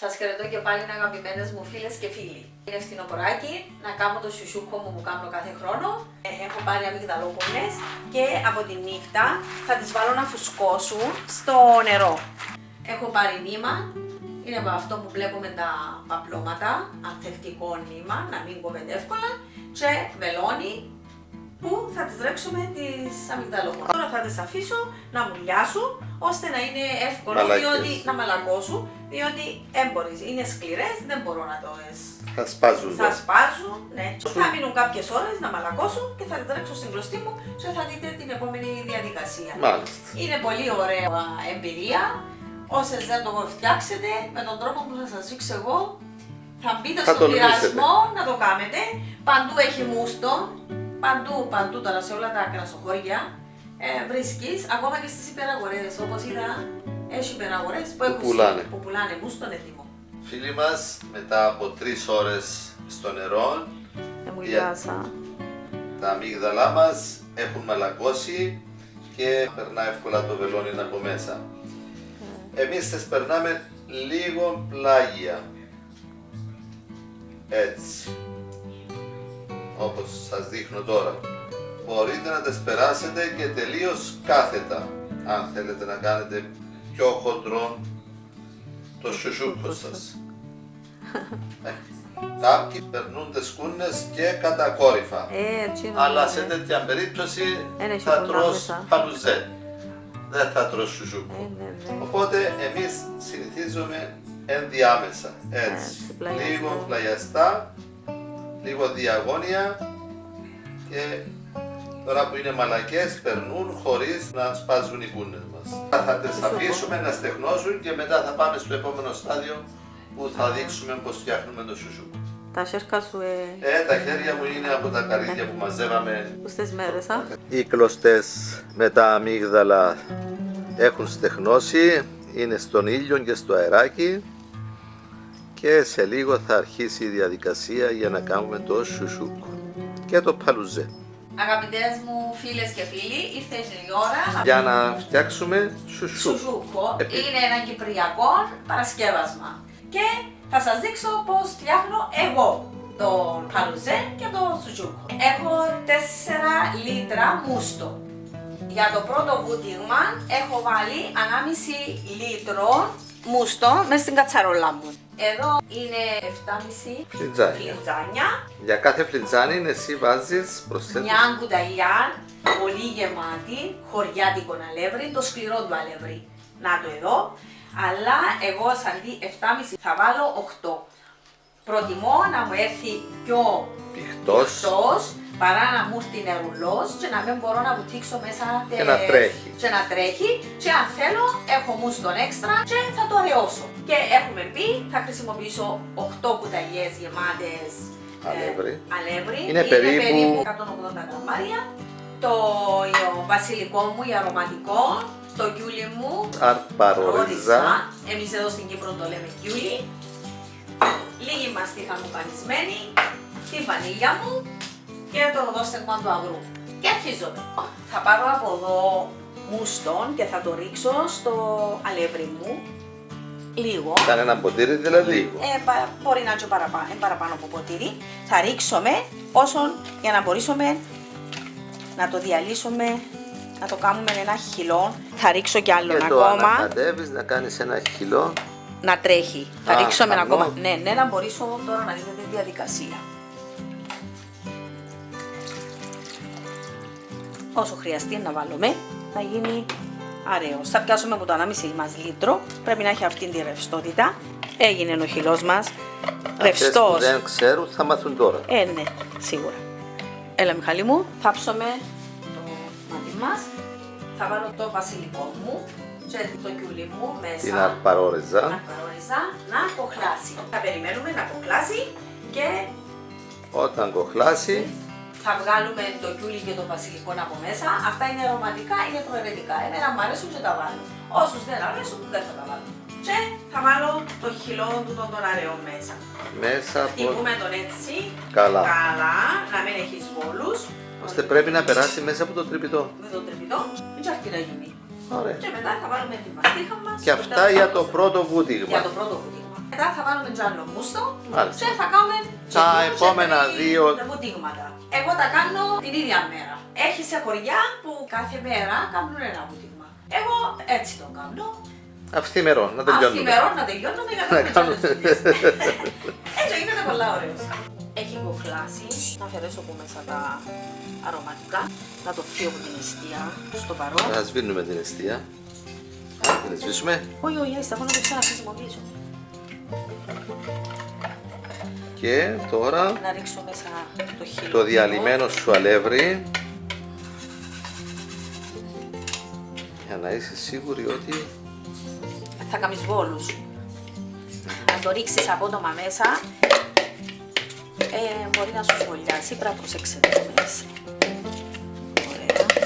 Σας χαιρετώ και πάλι αγαπημένες μου φίλες και φίλοι. Είναι φθινοποράκι, να κάνω το σουσούκο μου που κάνω κάθε χρόνο. Έχω πάρει αμυγδαλόκουνες και από τη νύχτα θα τις βάλω να φουσκώσουν στο νερό. Έχω πάρει νήμα, είναι από αυτό που βλέπουμε τα παπλώματα, ανθεκτικό νήμα, να μην κόβεται εύκολα, και βελόνι που θα τις ρίξουμε τις αμυγδαλόκουνες. Τώρα θα τις αφήσω να μουλιάσουν ώστε να είναι εύκολο, διότι να μαλακώσουν, διότι έμπορες, είναι σκληρές, δεν μπορώ να το θα σπάζουν. Θα σπάζουν, ναι. Θα μείνουν κάποιες ώρες να μαλακώσουν και θα τις ρίξω στην κλωστή μου και θα δείτε την επόμενη διαδικασία. Μάλιστα. Είναι πολύ ωραία εμπειρία. Όσες δεν το φτιάξετε, με τον τρόπο που θα σας δείξω εγώ, θα μπείτε στον πειρασμό να το κάνετε. Παντού έχει μούστο, παντού τώρα σε όλα τα κρασοχώρια βρίσκεις, ακόμα και στις υπεραγορές, όπως είδα, έχει υπεραγορές που πουλάνε μούστον έτοιμο. Φίλοι μας, μετά από 3 ώρες στο νερό, τα αμύγδαλά μας έχουν μαλακώσει και περνά εύκολα το βελόνι από μέσα. Εμείς τις περνάμε λίγο πλάγια, έτσι, όπως σας δείχνω τώρα. Μπορείτε να τις περάσετε και τελείως κάθετα, αν θέλετε να κάνετε πιο χοντρό το σουσούκο σας. Κάποιοι περνούν τις κούνες και κατακόρυφα, αλλά σε τέτοια περίπτωση θα τρως παλουζέ, δεν θα τρως σουσούκο. Οπότε εμείς συνηθίζουμε ενδιάμεσα, έτσι, λίγο πλαγιαστά, λίγο διαγώνια, και τώρα που είναι μαλακές περνούν χωρίς να σπάζουν οι κούνες μας. Θα τις αφήσουμε να στεγνώσουν και μετά θα πάμε στο επόμενο στάδιο που θα δείξουμε πώς φτιάχνουμε το σουσούκο. Τα χέρια σου τα χέρια μου είναι από τα καρύδια που μαζεύαμε αυτές τις μέρες, α? Οι κλωστές με τα αμύγδαλα έχουν στεγνώσει, είναι στον ήλιο και στο αεράκι και σε λίγο θα αρχίσει η διαδικασία για να κάνουμε το σουσούκο και το παλουζέ. Αγαπητές μου φίλες και φίλοι, ήρθε η ώρα για να φτιάξουμε σουσούκο. Είναι ένα κυπριακό παρασκεύασμα και θα σας δείξω πώς φτιάχνω εγώ το παλουζέ και το σουσούκο. Έχω 4 λίτρα μούστο. Για το πρώτο βούτυγμα έχω βάλει 1,5 λίτρο μούστο μέσα στην κατσαρόλα μου. Εδώ είναι 7,5 φλιτζάνια. Για κάθε φλιτζάνι εσύ βάζεις, προσθέτεις μια κουταλιά πολύ γεμάτη χωριάτικο αλεύρι, το σκληρό του αλεύρι. Να το εδώ. Αλλά εγώ αντί 7,5 θα βάλω 8. Προτιμώ να μου έρθει πιο πηχτός παρά να μου έρθει νερουλός και να μην μπορώ να βουτήξω μέσα και να τρέχει. Και αν θέλω έχω μουστον έξτρα και θα το αραιώσω. Και έχουμε πει θα χρησιμοποιήσω 8 κουταλιές γεμάτες αλεύρι. Είναι περίπου 180 γραμμάρια. Το βασιλικό μου, η αρωματικό, το κιούλι μου, αρπαρόριζα. Εμείς εδώ στην Κύπρο το λέμε κιούλι. Λίγη μαστίχα μου πανισμένη, τη βανίλια μου και το ροδόστεγμα του αγρού. Και αρχίζομαι. Θα πάρω από εδώ μουστον και θα το ρίξω στο αλεύρι μου. Λίγο. Σαν ένα ποτήρι δηλαδή. Μπορεί να είναι παραπάνω από ποτήρι. Θα ρίξουμε για να μπορέσουμε να το διαλύσουμε, να το κάνουμε ένα χυλό. Θα ρίξω κι άλλο ακόμα. Και το ανακατεύεις να κάνεις ένα χυλό. Να τρέχει. Θα ρίξουμε ακόμα. Ναι, να μπορέσω τώρα να δείτε τη διαδικασία. Όσο χρειαστεί να βάλουμε, να γίνει αραιός. Θα πιάσουμε από το 1,5 μας λίτρο. Πρέπει να έχει αυτή τη ρευστότητα. Έγινε ο χυλός μας. Ρευστός. Αυτές που δεν ξέρουν θα μάθουν τώρα. Ναι, σίγουρα. Έλα Μιχάλη μου, θάψουμε το μάτι μας. Θα βάλω το βασιλικό μου και το κιούλι μου μέσα. Την αρπαρόριζα. Να κοχλάσει. Θα περιμένουμε να κοχλάσει και όταν κοχλάσει θα βγάλουμε το κιούλι και το βασιλικό από μέσα. Αυτά είναι αρωματικά, είναι προαιρετικά. Εμένα μου αρέσουν και τα βάλω. Όσους δεν αρέσουν δεν θα τα βάλω. Και θα βάλω το χυλό του των αραιών μέσα. Χτυπούμε τον έτσι καλά, να μην έχει βόλους. Ώστε πρέπει να περάσει μέσα από το τρυπητό. Με το τρυπητό, μην αρκεί να γίνει. Ωραία. Και μετά θα βάλουμε τη μαστίχα μας. Και αυτά για το πρώτο βούτυγμα. Για το πρώτο βούτυγμα. Μετά θα βάλουμε κι άλλο μουστο Μάλιστα. και θα κάνουμε Τα επόμενα δύο βουτίγματα. Εγώ τα κάνω την ίδια μέρα. Έχει σε χωριά που κάθε μέρα κάνουν ένα βουτίγμα. Εγώ έτσι το κάνω. αυθημερών, να τελειώνουμε. Αυθημερών να τελειώνουμε για να κάνουμε τις δουλειές. Έτσι γίνεται πολλά ωραίος. Έχει κοχλάσει. Να αφαιρέσω από μέσα τα αρωματικά. Να το φύγω από την εστία στο παρόν. Να σβήνουμε την εστία. Την σβήσουμε. Όχι, όχι, θα έχω να το ξαναχρησιμοποιήσω. Και τώρα Να ρίξω μέσα το χείλο. το διαλυμένο σου αλεύρι. Για να είσαι σίγουρη ότι Θα κάνεις βόλους. Να το ρίξεις απότομα μέσα. Μπορεί να σου σχολιάσει, πρέπει να προσέξετε το μέσα. Ωραία.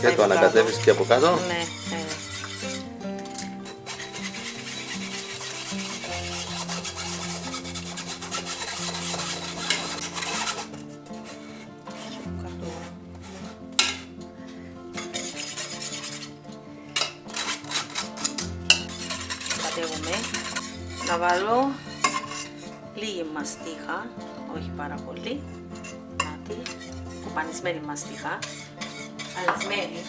και το ανακατεύεις και από κάτω. Ναι. Κατέβουμε. Να βάλω λίγη μαστίχα, όχι πάρα πολύ. Κάτι, κουπανισμένη μαστίχα, αλυσμένη.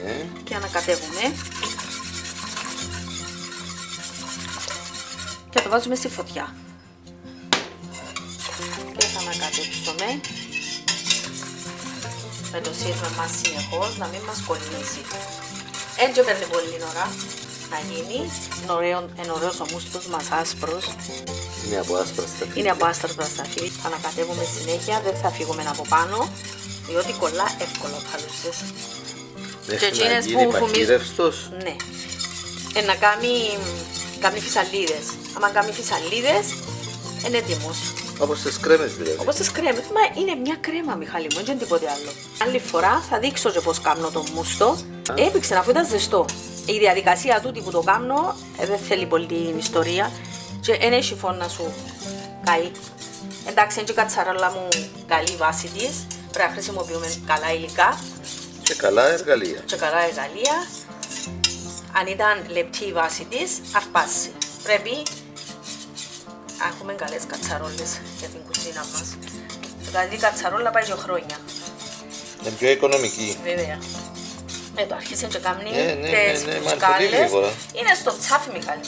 Ναι. Και ανακατεύουμε. Και το βάζουμε στη φωτιά. Και θα ανακατέψουμε με το σύρμα μας συνεχώς, να μην μας κολλήσει. Έτσι παίρνει πολύ ώρα να γίνει. Είναι ωραίος ο μουστος μας, άσπρος. Είναι από άσπρα σταφύλια. Είναι από άσπρα σταφύλια. Θα ανακατεύουμε συνέχεια, δεν θα φύγουμε από πάνω, διότι κολλά εύκολα παλούτσες. Μέχρι να γίνει παχύρευστος. Ναι. Να κάνει φυσαλίδες. Αν κάνει φυσαλίδες, είναι έτοιμος. Όπως τις κρέμες δηλαδή. Όπως τις κρέμες. Μα είναι μια κρέμα, Μιχάλη μου, δεν είναι τίποτε άλλο. Άλλη φορά θα δείξω και πώς κάνω το μουστο. Έπαιξε αφού ήταν ζεστό. Η διαδικασία τούτη που το κάνω δεν θέλει πολύ ιστορία και δεν έχει φόνο να σου καεί. Εντάξει, είναι και η κατσαρόλα μου καλή βάση της. Πρέπει να χρησιμοποιούμε καλά υλικά. Και καλά εργαλεία. Και καλά εργαλεία. Αν ήταν λεπτή η βάση της, αρπάσει. Πρέπει να έχουμε καλές κατσαρόλες για την κουζίνα μας. Δηλαδή η κατσαρόλα πάει 2 χρόνια. Είναι πιο οικονομική. Βέβαια. Το αρχίσαν και κάνουν τις ναι, φουσκάλες. Είναι στο τσάφι, Μιχάλη.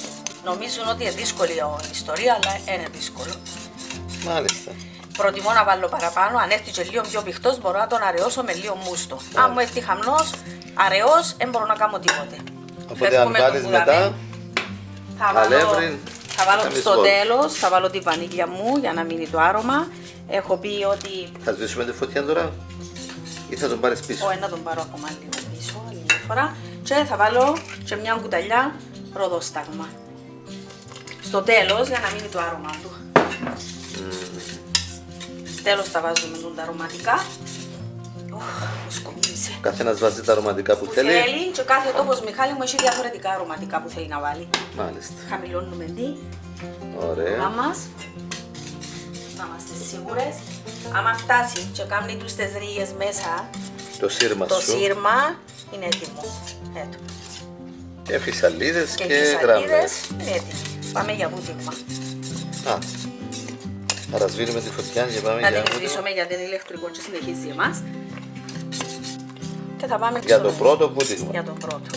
Νομίζουν ότι είναι δύσκολη η ιστορία, αλλά είναι δύσκολο. Μάλιστα. Προτιμώ να βάλω παραπάνω. Αν έρθει και λίγο πιο πηχτός, μπορώ να τον αραιώσω με λίγο μούστο. Αν μου έρθει χαμνός, αραιός, δεν μπορώ να κάνω τίποτε. Οπότε αν βάλεις μετά, αλεύρι, θα βάλω στο τέλος, θα βάλω τη βανίλια μου για να μείνει το άρωμα. Έχω πει ότι... Θα σβήσουμε τη φωτιά τώρα ή θα τον πάρεις πίσω. Όχι, να τον πάρω ακόμα λίγο πίσω, άλλη μια φορά. Και θα βάλω και μια κουταλιά ροδόσταγμα. Στο τέλος, για να μείνει το άρωμα του. Τέλος θα βάζουμε τα αρωματικά. Σκομίζει. Καθένας βάζει τα αρωματικά που θέλει. Και κάθε τόπος, Μιχάλη μου, έχει διαφορετικά αρωματικά που θέλει να βάλει. Μάλιστα. Χαμηλώνουμε τι. Ωραία. Μας. Να είμαστε σίγουρες. Άμα φτάσει και κάνει τους τις ρίγες μέσα, το σύρμα το σου. σύρμα είναι έτοιμο. Έτω. Και φυσαλίδες και φυσαλίδες γράμμες. είναι έτοιμο. Πάμε για βούτυγμα. Άρα σβήνουμε τη φωτιά και πάμε να για την σβήσουμε γιατί είναι ηλεκτρικό και συνεχίζει εμάς. Και θα πάμε για το πρώτο βούτυγμα. Για το πρώτο.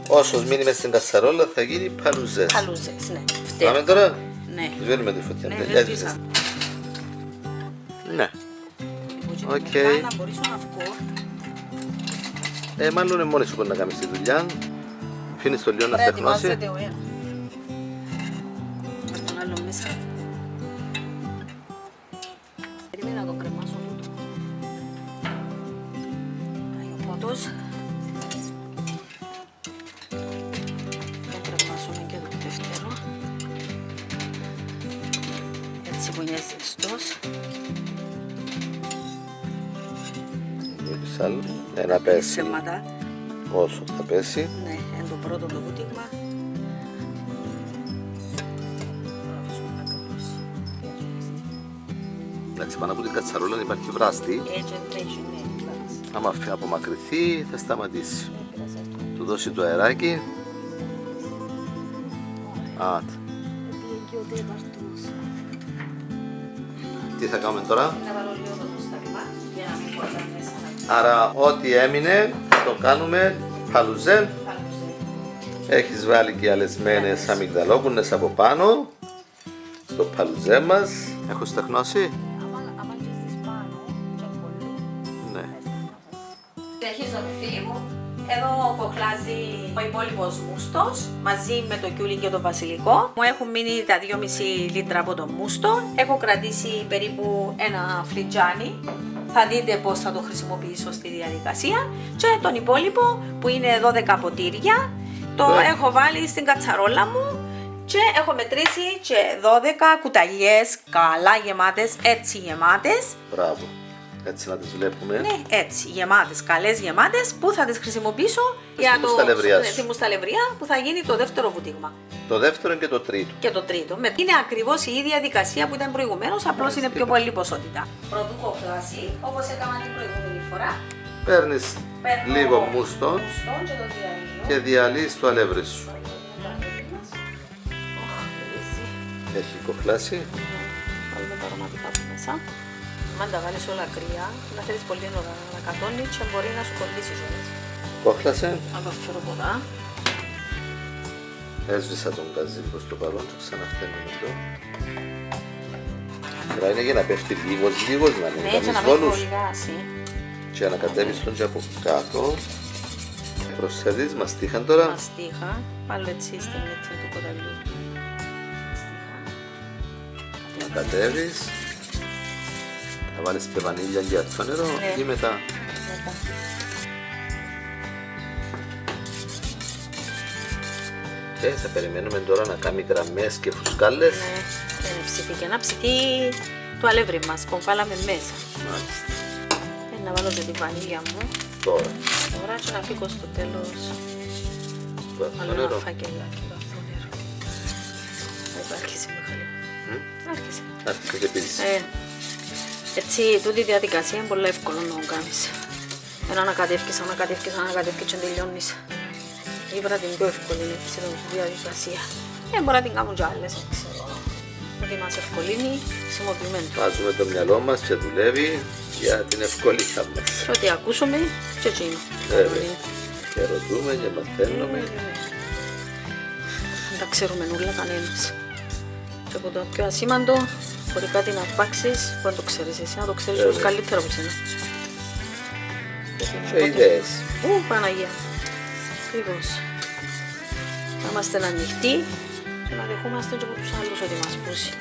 Όσο μείνει μες στην κατσαρόλα θα γίνει παλουζές. Παλουζές, ναι. Πάμε τώρα. Ναι. Σβήνουμε τη φωτιά. Ναι, δεν σβήσα. Ναι. Οκ. Να μπορείς να βγω. Μάλλον είναι μόνοι σου μπορεί να κάνεις τη δουλειά. Αφήνεις το λιό να στεγνώσει. Με τον άλλο μέσα. Περίμενα να τον κρεμάσω τούτο. Πάει ο πρώτος. Τον κρεμάσουμε και το δεύτερο. Έτσι που είναι ζεστός. Να πέσει Σέματα. όσο θα πέσει. Ναι, είναι το πρώτο το βουτίγμα. Εντάξει, πάνω από την κατσαρόλα υπάρχει βράστη. Έτσι τρέχει, ναι. Άμα απομακρυνθεί θα σταματήσει. Του δώσει το αεράκι. Άτε. Τι θα κάνουμε τώρα? Να βάλω λίγο το μουστάρι για να μην πω μέσα. Άρα ό,τι έμεινε θα το κάνουμε παλουζέν. Έχεις βάλει και αλεσμένες αμυγδαλόκουνες από πάνω στο παλουζέ μας. Έχω στεγνώσει. Ναι. Συνεχίζω με φίλοι μου. Εδώ κοχλάζει ο υπόλοιπος μούστος μαζί με το κιούλι και το βασιλικό. Μου έχουν μείνει τα 2,5 λίτρα από το μούστο. Έχω κρατήσει περίπου ένα φλιτζάνι. Θα δείτε πώς θα το χρησιμοποιήσω στη διαδικασία. Και τον υπόλοιπο που είναι 12 ποτήρια το έχω βάλει στην κατσαρόλα μου και έχω μετρήσει και 12 κουταλιές καλά γεμάτες, έτσι γεμάτες. Μπράβο. Έτσι να τις βλέπουμε. Ναι, έτσι, γεμάτες, καλές γεμάτες που θα τις χρησιμοποιήσω για τη μουσταλευρία που θα γίνει το δεύτερο βουτίγμα. Το δεύτερο και το τρίτο. Και το τρίτο. Είναι ακριβώς η ίδια διαδικασία που ήταν προηγουμένως, απλώς είναι πιο πολύ ποσότητα. Πρωτού κοχλάσει, όπως έκανα την προηγούμενη φορά. Παίρνεις λίγο μούστο και διαλύεις το αλεύρι σου. Έχει κοχλάσει. Βάλουμε τα αρωματικά του μέσα. Αν τα βάλεις όλα κρύα, να θέλεις πολύ ώρα να κατώνει και μπορεί να σου κολλήσει κιόλας. Κόχλασε. Να το φέρω πολλά. Έσβησα τον καζί προς το παρόν και ξαναφταίνουμε εδώ. Τώρα είναι για να πέφτει λίγος να μην κάνεις βόλους. Και να κατέβεις τον και από κάτω. Προσθέτεις μαστίχαν τώρα. Μαστίχα. Πάλι έτσι στην έτσι του κονταλού. Να κατέβεις. Θα βάλεις και βανίλια για το νερό ή μετά. Και θα περιμένουμε τώρα να κάνει γραμμές και φουσκάλες. Ναι, και να ψηθεί και να ψηθεί το αλεύρι μας που βάλαμε μέσα. Μάλιστα. Να βάλω και τη βανίλια μου. Τώρα Και να φύγω στο τέλος. Το νερό. Φακελάκι, βαθό νερό. Εδώ άρχισε Μιχάλη. Άρχισε. Άρχισε και πίσεις. Έτσι, τούτη η διαδικασία είναι πολύ εύκολο να το κάνεις. Ένα ανακατεύκεις και τελειώνεις. Ήβρα την πιο εύκολη διαδικασία. Μπορεί να την κάνουν κι άλλες, ξέρω. Ότι μας ευκολύνει, χρησιμοποιούμε το. Βάζουμε το μυαλό μας και δουλεύει για την ευκολία μας. Και ό,τι ακούσουμε και εκείνο. Και ρωτούμε και μαθαίνουμε. Δεν τα ξέρουμε όλα κανένας. Και από το πιο ασήμαντο, μπορεί κάτι να αρπάξεις, μπορεί να το ξέρεις εσύ, να το ξέρεις ως καλύτερα από σένα. Και ιδέες. Παναγία. Ακριβώς. Να είμαστε ανοιχτοί και να δεχόμαστε και από τους άλλους ότι μας πούσει.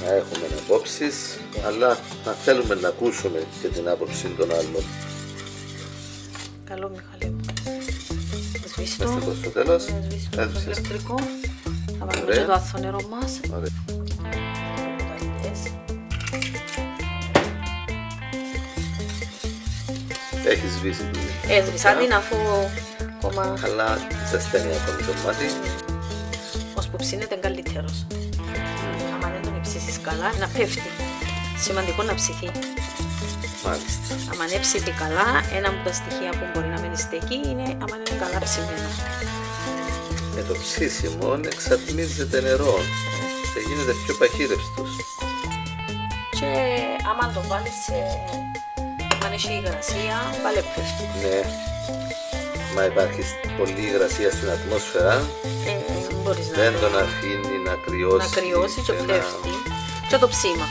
Να έχουμε απόψεις, αλλά να θέλουμε να ακούσουμε και την άποψη των άλλων. Καλό Μιχαλή. Σβήστο. Είμαστε εδώ στο τέλος. Σβήστο το ηλεκτρικό. Θα βάλουμε και το άθο νερό μας. Έχει σβήσει την έσβησα την αφού ακόμα... αλλά ζεσταίνει ακόμη το μάτι. Ώσπου ψήνεται είναι καλύτερος. Αν δεν τον υψίσεις καλά, να πέφτει. Σημαντικό να ψηθεί. Μάλιστα. Αν είναι ψηθεί καλά, ένα από τα στοιχεία που μπορεί να μένει στέκει είναι αν είναι καλά ψημένο. Με το ψήσιμο εξατμίζεται νερό και γίνεται πιο παχύρευστος. Και άμα το βάλεις σε... αν έχει υγρασία, πάλι πέφτει. Ναι. Μα υπάρχει πολλή υγρασία στην ατμόσφαιρα, δεν τον αφήνει να κρυώσει. Να κρυώσει και πέφτει. Και το ψήμα.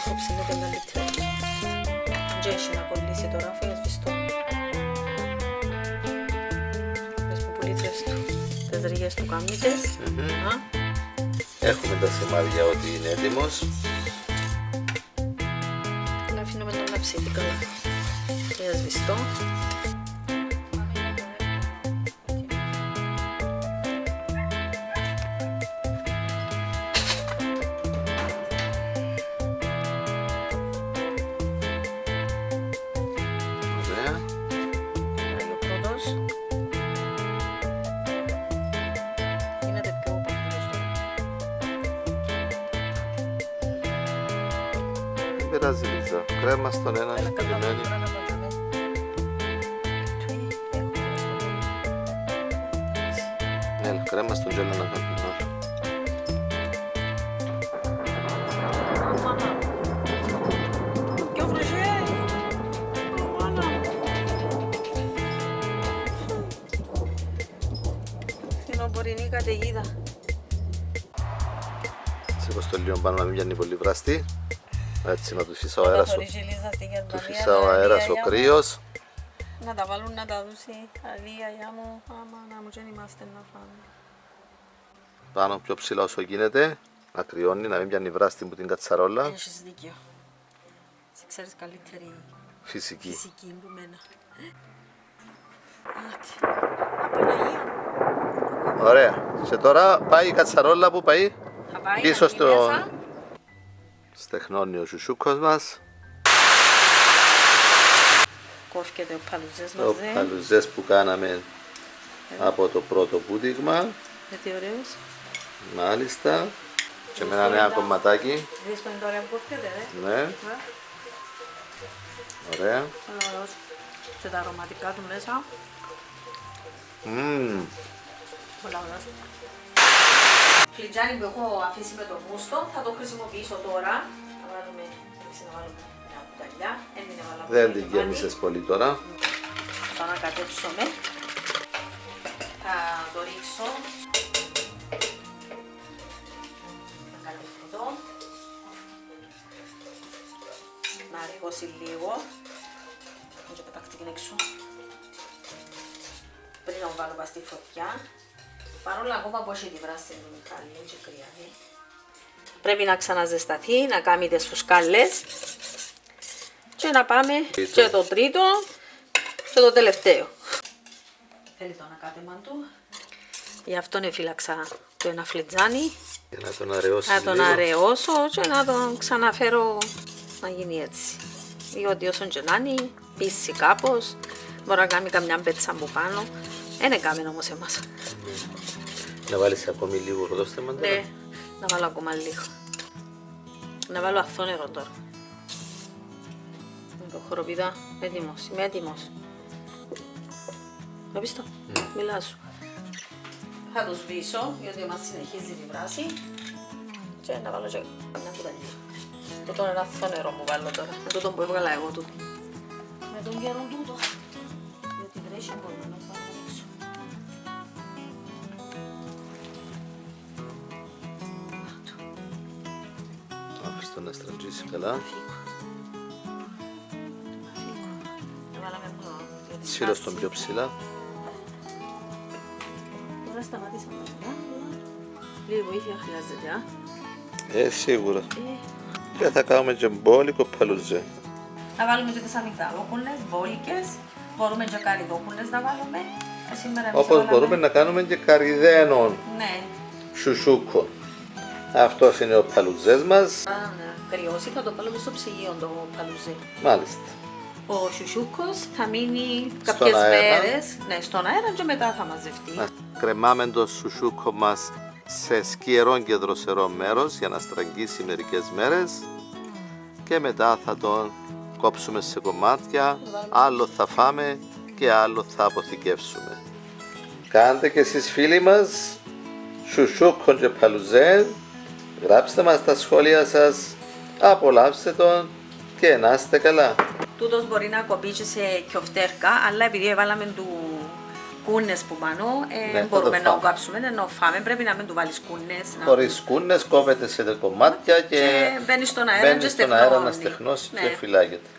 Το ψήμα είναι καλύτερο. Και έχει να κολλήσει τώρα, αφού είναι σβηστό. Δες που πουλίτρες του, τις ρίγες του καμίτες. Έχουμε τα σημάδια ότι είναι έτοιμος. Να αφήνουμε τον να ψηθεί καλά. Είναι σβηστό. Πειράζει Λίζα, κρέμα στον έναν περιμένει. Έλα. κρέμα στον γέλο να κάνει την ώρα. Πιο φρεσέ! Φθινοπορεινή καταιγίδα. Σήκω στο λίγο πάνω να μην πιάνει πολύ βραστή. Έτσι να του φύσα ο αέρας, ο κρύος. Να τα βάλουν να τα δούσει. Αλία, για μου, άμα να μου δεν είμαστε να φάμε. Πάνω πιο ψηλά όσο γίνεται, να κρυώνει, να μην πιάνει βράστη που την κατσαρόλα. Έχεις δίκιο. Σε ξέρεις καλύτερη Φυσική. φυσική που μένα. Απαναγία. Ωραία. Και τώρα πάει η κατσαρόλα που πάει Θα πάει πίσω να μπει στο μέσα. στεχνώνει ο σουσούκος μας. Κόφκεται ο παλουζές Ο μαζί. παλουζές που κάναμε από το πρώτο πούτιγμα. Γιατί ωραίος. Μάλιστα. Και με ένα νέο κομματάκι. Δεις το είναι τώρα που κόφκεται, Ναι, ωραία. Ωραίος. Και τα αρωματικά του μέσα. Πολλά ωραίος. Φλιτζάνι που έχω αφήσει με το μούστο θα το χρησιμοποιήσω τώρα. Θα βάλουμε, να βάλουμε μια κουταλιά. Έμεινε βάλαμε. Δεν την γέμισες πολύ τώρα. Θα ανακατέψουμε. Θα το ρίξω. Θα καλυφθώ. Να ρίξω λίγο. Να πετάξει την έξω. Πριν να βάλω στη φωτιά. Παρόλα ακόμα που έχει τη βράση είναι καλή και κρυαβή. Πρέπει να ξαναζεσταθεί, να κάνει τις φουσκάλες. Και να πάμε και το τρίτο και το τελευταίο. Θέλει το ανακάτεμα του. Γι' αυτό φύλαξα το ένα φλιτζάνι. Για να τον αραιώσει Να τον λίγο. αραιώσω και να τον ξαναφέρω να γίνει έτσι. Διότι όσον και να είναι, πίσει κάπως. Μπορεί να κάνει καμιά μπέτσα από πάνω. Δεν έκαμε όμως εμάς. Να βάλεις ακόμη λίγο ροδόστεμα τώρα. Ναι, να βάλω ακόμα λίγο. Να βάλω αθώο νερό τώρα. Με το χοροπηδά, έτοιμος, είμαι έτοιμος. Βλέπεις το, μιλά σου. Θα το σβήσω, γιατί μας συνεχίζει η βράση. Και να βάλω και μια κουταλιά. Τούτο είναι ένα αθώο νερό που βάλω τώρα. Με τούτο που έβγαλα εγώ τούτο. Με τον καιρό τούτο. Γιατί βρέχει μπορούμε να το βάλω έξω. Άφησε το να στρατζήσει καλά. Σύρω τον πιο ψηλά. Τώρα σταματήσαμε. Λίγη βοήθεια χρειάζεται. Σίγουρα. Και θα κάνουμε και μπόλικο παλουζέ. Να βάλουμε και τις αμυγδαλόκουνες, μπόλικες. Μπορούμε και καρυδόκουνες να βάλουμε. Όπως μπορούμε να κάνουμε και καρυδένων Ναι. σουσούκο. Αυτός είναι ο παλουζές μας. Αν κρυώσει θα το βάλουμε στο ψυγείο το παλουζί. Μάλιστα. Ο σουσούκος θα μείνει κάποιες αέρα. μέρες στον αέρα και μετά θα μαζευτεί. Να κρεμάμε το σουσούκο μας σε σκιερό και δροσερό μέρος για να στραγγίσει μερικές μέρες και μετά θα τον κόψουμε σε κομμάτια, άλλο θα φάμε και άλλο θα αποθηκεύσουμε. Κάντε και εσείς φίλοι μας σουσούκο και παλουζέ, γράψτε μας τα σχόλια σας, απολαύστε τον και να είστε καλά. Τούτος μπορεί να κοπεί και σε κιοφτέρκα, αλλά επειδή έβαλαμε του κούνες που πάνω, Ναι, μπορούμε θα να το το κάψουμε, ενώ φάμε πρέπει να μην του βάλεις κούνες. Χωρίς κούνες κόβεται σε κομμάτια και μπαίνει στον αέρα μπαίνει και στον αέρα να στεγνώνει. στεγνώσει Ναι. και φυλάγεται.